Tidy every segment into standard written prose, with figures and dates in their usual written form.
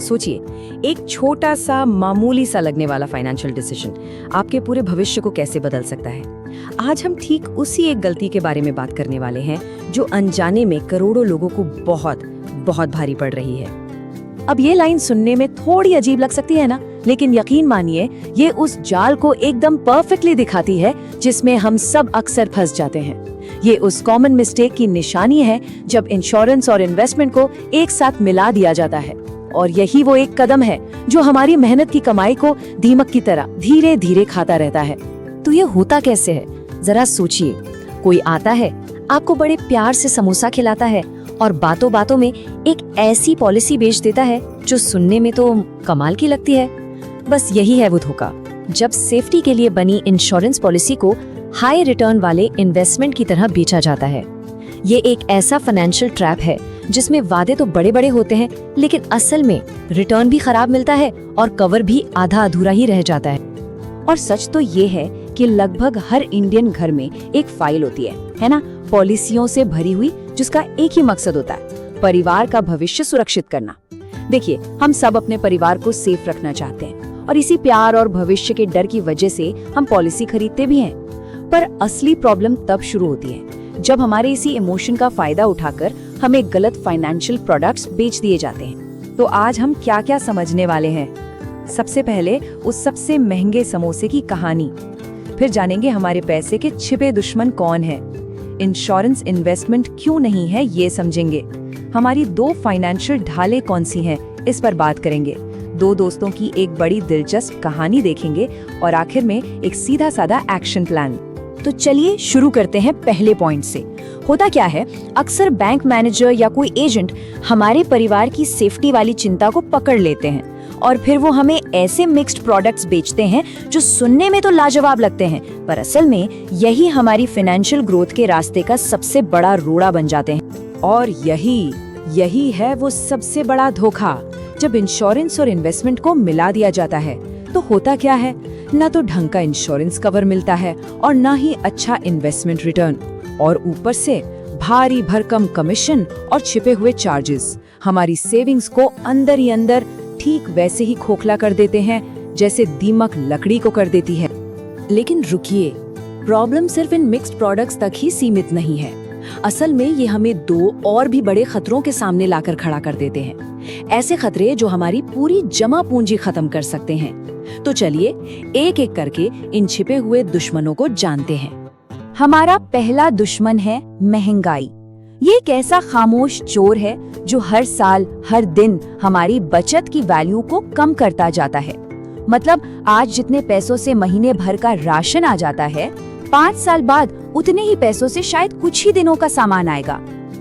सोचिए, एक छोटा सा मामूली सा लगने वाला फाइनेंशियल डिसीजन आपके पूरे भविष्य को कैसे बदल सकता है। आज हम ठीक उसी एक गलती के बारे में बात करने वाले हैं जो अनजाने में करोड़ों लोगों को बहुत बहुत भारी पड़ रही है। अब ये लाइन सुनने में थोड़ी अजीब लग सकती है ना, लेकिन यकीन मानिए ये उस जाल को एकदम परफेक्टली दिखाती है जिसमें हम सब अक्सर फंस जाते हैं। ये उस कॉमन मिस्टेक की निशानी है जब इंश्योरेंस और इन्वेस्टमेंट को एक साथ मिला दिया जाता है, और यही वो एक कदम है जो हमारी मेहनत की कमाई को दीमक की तरह धीरे धीरे खाता रहता है। तो ये होता कैसे है, जरा सोचिए। कोई आता है, आपको बड़े प्यार से समोसा खिलाता है और बातों बातों में एक ऐसी पॉलिसी बेच देता है जो सुनने में तो कमाल की लगती है। बस यही है वो धोखा। जब सेफ्टी के लिए बनी इंश्योरेंस पॉलिसी को हाई रिटर्न वाले इन्वेस्टमेंट की तरह बेचा जाता है। ये एक ऐसा फाइनेंशियल ट्रैप है जिसमें वादे तो बड़े बड़े होते हैं, लेकिन असल में रिटर्न भी खराब मिलता है और कवर भी आधा अधूरा ही रह जाता है। और सच तो ये है कि लगभग हर इंडियन घर में एक फाइल होती है ना, पॉलिसियों से भरी हुई, जिसका एक ही मकसद होता है, परिवार का भविष्य सुरक्षित करना। देखिए, हम सब अपने परिवार को सेफ रखना चाहते हैं और इसी प्यार और भविष्य के डर की वजह से हम पॉलिसी खरीदते भी हैं। पर असली प्रॉब्लम तब शुरू होती है जब हमारे इसी इमोशन का फायदा उठाकर हमें गलत फाइनेंशियल प्रोडक्ट्स बेच दिए जाते हैं। तो आज हम क्या क्या समझने वाले हैं। सबसे पहले उस सबसे महंगे समोसे की कहानी, फिर जानेंगे हमारे पैसे के छिपे दुश्मन कौन है, इंश्योरेंस इन्वेस्टमेंट क्यों नहीं है ये समझेंगे, हमारी दो फाइनेंशियल ढालें कौन सी हैं इस पर बात करेंगे, दो दोस्तों की एक बड़ी दिलचस्प कहानी देखेंगे और आखिर में एक सीधा साधा एक्शन प्लान। तो चलिए शुरू करते हैं पहले पॉइंट से। होता क्या है, अक्सर बैंक मैनेजर या कोई एजेंट हमारे परिवार की सेफ्टी वाली चिंता को पकड़ लेते हैं और फिर वो हमें ऐसे मिक्स्ड प्रोडक्ट्स बेचते हैं जो सुनने में तो लाजवाब लगते हैं, पर असल में यही हमारी फाइनेंशियल ग्रोथ के रास्ते का सबसे बड़ा रोड़ा बन जाते हैं। और यही है वो सबसे बड़ा धोखा। जब इंश्योरेंस और इन्वेस्टमेंट को मिला दिया जाता है तो होता क्या है, ना तो ढंग का इंश्योरेंस कवर मिलता है और ना ही अच्छा इन्वेस्टमेंट रिटर्न, और ऊपर से भारी भरकम कमीशन और छिपे हुए चार्जेस हमारी सेविंग्स को अंदर ही अंदर ठीक वैसे ही खोखला कर देते हैं जैसे दीमक लकड़ी को कर देती है। लेकिन रुकिए, प्रॉब्लम सिर्फ इन मिक्स्ड प्रोडक्ट्स तक ही सीमित नहीं है। असल में ये हमें दो और भी बड़े खतरों के सामने लाकर खड़ा कर देते हैं, ऐसे खतरे जो हमारी पूरी जमा पूंजी खत्म कर सकते हैं। तो चलिए एक एक करके इन छिपे हुए दुश्मनों को जानते हैं। हमारा पहला दुश्मन है महंगाई। ये एक ऐसा खामोश चोर है जो हर साल हर दिन हमारी बचत की वैल्यू को कम करता जाता है। मतलब आज जितने पैसों से महीने भर का राशन आ जाता है, 5 साल बाद उतने ही पैसों से शायद कुछ ही दिनों का सामान आएगा।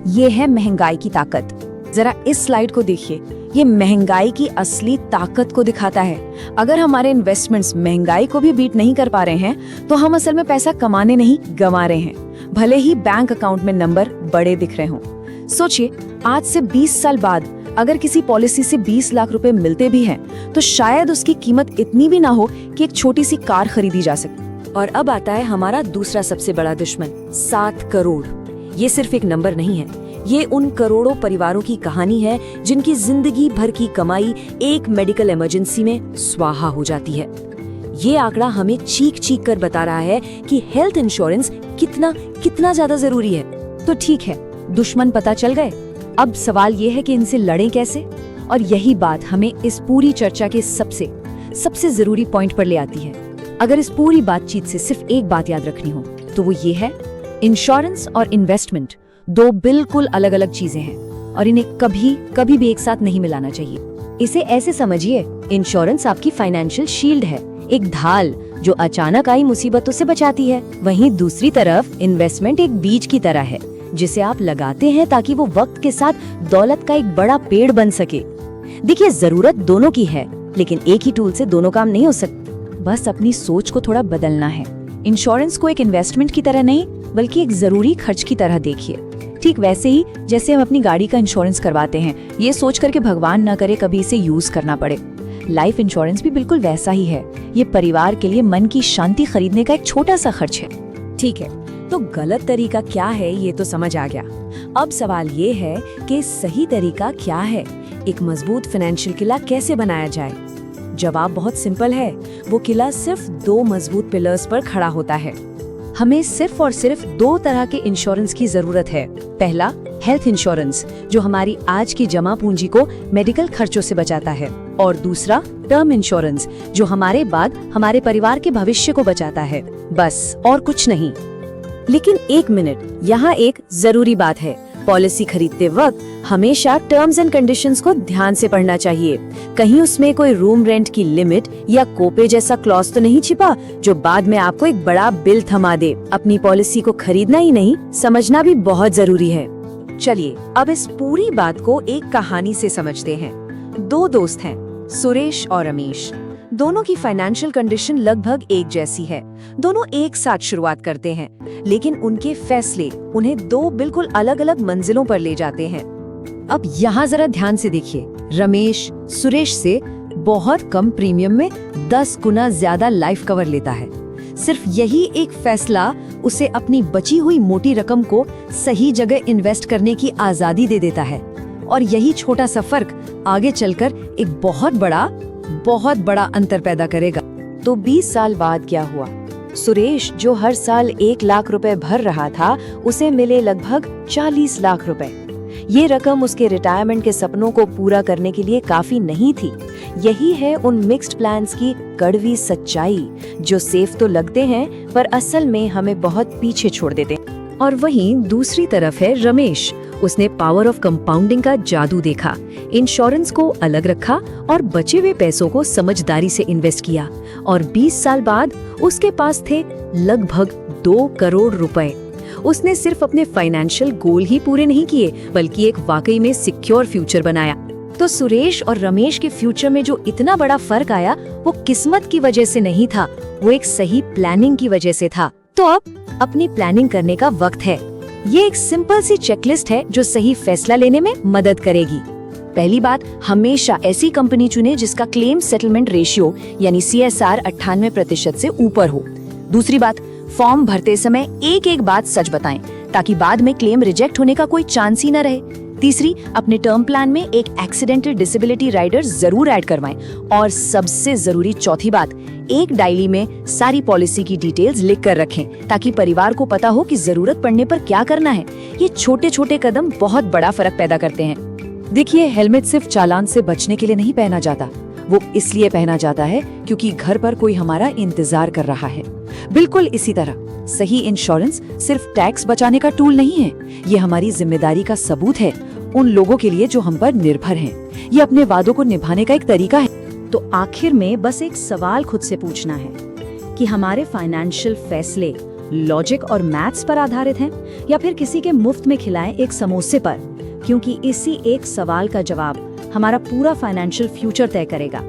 ये है महंगाई की ताकत। जरा इस स्लाइड को देखिए, ये महंगाई की असली ताकत को दिखाता है। अगर हमारे इन्वेस्टमेंट्स महंगाई को भी बीट नहीं कर पा रहे हैं तो हम असल में पैसा कमाने नहीं गंवा रहे हैं, भले ही बैंक अकाउंट में नंबर बड़े दिख रहे हों। सोचिए, आज से 20 साल बाद अगर किसी पॉलिसी से 20 लाख रुपए मिलते भी हैं तो शायद उसकी कीमत इतनी भी ना हो कि एक छोटी सी कार खरीदी जा सके। और अब आता है हमारा दूसरा सबसे बड़ा दुश्मन, 7 करोड़। ये सिर्फ एक नंबर नहीं है, ये उन करोड़ों परिवारों की कहानी है जिनकी जिंदगी भर की कमाई एक मेडिकल इमरजेंसी में स्वाहा हो जाती है। ये आंकड़ा हमें चीख चीख कर बता रहा है कि हेल्थ इंश्योरेंस कितना ज्यादा जरूरी है। तो ठीक है, दुश्मन पता चल गए। अब सवाल ये है कि इनसे लड़ें कैसे, और यही बात हमें इस पूरी चर्चा के सबसे जरूरी पॉइंट पर ले आती है। अगर इस पूरी बातचीत से सिर्फ एक बात याद रखनी हो तो वो ये है, इंश्योरेंस और इन्वेस्टमेंट दो बिल्कुल अलग अलग चीजें हैं और इन्हें कभी भी एक साथ नहीं मिलाना चाहिए। इसे ऐसे समझिए, इंश्योरेंस आपकी फाइनेंशियल शील्ड है, एक ढाल जो अचानक आई मुसीबतों से बचाती है। वहीं दूसरी तरफ इन्वेस्टमेंट एक बीज की तरह है जिसे आप लगाते हैं ताकि वो वक्त के साथ दौलत का एक बड़ा पेड़ बन सके। देखिए, जरूरत दोनों की है, लेकिन एक ही टूल से दोनों काम नहीं हो सकते। बस अपनी सोच को थोड़ा बदलना है। इंश्योरेंस को एक इन्वेस्टमेंट की तरह नहीं बल्कि एक जरूरी खर्च की तरह देखिए, ठीक वैसे ही जैसे हम अपनी गाड़ी का इंश्योरेंस करवाते हैं, ये सोच करके भगवान न करे कभी इसे यूज करना पड़े। लाइफ इंश्योरेंस भी बिल्कुल वैसा ही है, ये परिवार के लिए मन की शांति खरीदने का एक छोटा सा खर्च है। ठीक है, तो गलत तरीका क्या है ये तो समझ आ गया। अब सवाल ये है कि सही तरीका क्या है। एक मजबूत फाइनेंशियल किला कैसे बनाया जाए? जवाब बहुत सिंपल है। वो किला सिर्फ 2 मजबूत पिलर्स पर खड़ा होता है। हमें सिर्फ और सिर्फ 2 तरह के इंश्योरेंस की जरूरत है। पहला, हेल्थ इंश्योरेंस, जो हमारी आज की जमा पूंजी को मेडिकल खर्चों से बचाता है, और दूसरा टर्म इंश्योरेंस, जो हमारे बाद हमारे परिवार के भविष्य को बचाता है। बस, और कुछ नहीं। लेकिन एक मिनट, यहाँ एक जरूरी बात है। पॉलिसी खरीदते वक्त हमेशा टर्म्स एंड कंडीशंस को ध्यान से पढ़ना चाहिए। कहीं उसमें कोई रूम रेंट की लिमिट या कोपे जैसा क्लॉज तो नहीं छिपा जो बाद में आपको एक बड़ा बिल थमा दे। अपनी पॉलिसी को खरीदना ही नहीं, समझना भी बहुत जरूरी है। चलिए अब इस पूरी बात को एक कहानी से समझते हैं। 2 दोस्त हैं, सुरेश और रमेश। दोनों की फाइनेंशियल कंडीशन लगभग एक जैसी है। दोनों एक साथ शुरुआत करते हैं, लेकिन उनके फैसले उन्हें 2 बिल्कुल अलग अलग मंजिलों पर ले जाते हैं। अब यहाँ जरा ध्यान से देखिए। रमेश सुरेश से बहुत कम प्रीमियम में 10 गुना ज्यादा लाइफ कवर लेता है। सिर्फ यही एक फैसला उसे अपनी बची हुई मोटी रकम को सही जगह इन्वेस्ट करने की आजादी दे देता है। और यही छोटा सा फर्क आगे चलकर एक बहुत बड़ा अंतर पैदा करेगा। तो 20 साल बाद क्या हुआ? सुरेश, जो हर साल 1 लाख रुपए भर रहा था, उसे मिले लगभग 40 लाख रुपए। ये रकम उसके रिटायरमेंट के सपनों को पूरा करने के लिए काफी नहीं थी। यही है उन मिक्स्ड प्लान्स की कड़वी सच्चाई, जो सेफ तो लगते हैं पर असल में हमें बहुत पीछे छोड़ देते हैं। और वहीं दूसरी तरफ है रमेश। उसने पावर ऑफ कंपाउंडिंग का जादू देखा, इंश्योरेंस को अलग रखा और बचे हुए पैसों को समझदारी से इन्वेस्ट किया। और 20 साल बाद उसके पास थे लगभग 2 करोड़ रुपए। उसने सिर्फ अपने फाइनेंशियल गोल ही पूरे नहीं किए, बल्कि एक वाकई में सिक्योर फ्यूचर बनाया। तो सुरेश और रमेश के फ्यूचर में जो इतना बड़ा फर्क आया, वो किस्मत की वजह से नहीं था, वो एक सही प्लानिंग की वजह से था। तो अब अपनी प्लानिंग करने का वक्त है। ये एक सिंपल सी चेकलिस्ट है जो सही फैसला लेने में मदद करेगी। पहली बात, हमेशा ऐसी कंपनी चुने जिसका क्लेम सेटलमेंट रेशियो यानी CSR 98% से ऊपर हो। दूसरी बात, फॉर्म भरते समय एक बात सच बताएं ताकि बाद में क्लेम रिजेक्ट होने का कोई चांस ही न रहे। तीसरी, अपने टर्म प्लान में एक एक्सीडेंटल डिसेबिलिटी राइडर जरूर ऐड करवाएं। और सबसे जरूरी चौथी बात, एक डायरी में सारी पॉलिसी की डिटेल्स लिख कर रखें ताकि परिवार को पता हो कि जरूरत पड़ने पर क्या करना है। ये छोटे छोटे कदम बहुत बड़ा फर्क पैदा करते हैं। देखिए, हेलमेट सिर्फ चालान से बचने के लिए नहीं पहना जाता, वो इसलिए पहना जाता है क्योंकि घर पर कोई हमारा इंतजार कर रहा है। बिल्कुल इसी तरह सही इंश्योरेंस सिर्फ टैक्स बचाने का टूल नहीं है, ये हमारी जिम्मेदारी का सबूत है उन लोगों के लिए जो हम पर निर्भर हैं। ये अपने वादों को निभाने का एक तरीका है। तो आखिर में बस एक सवाल खुद से पूछना है कि हमारे फाइनेंशियल फैसले लॉजिक और मैथ्स पर आधारित हैं या फिर किसी के मुफ्त में खिलाए एक समोसे पर? क्योंकि इसी एक सवाल का जवाब हमारा पूरा फाइनेंशियल फ्यूचर तय करेगा।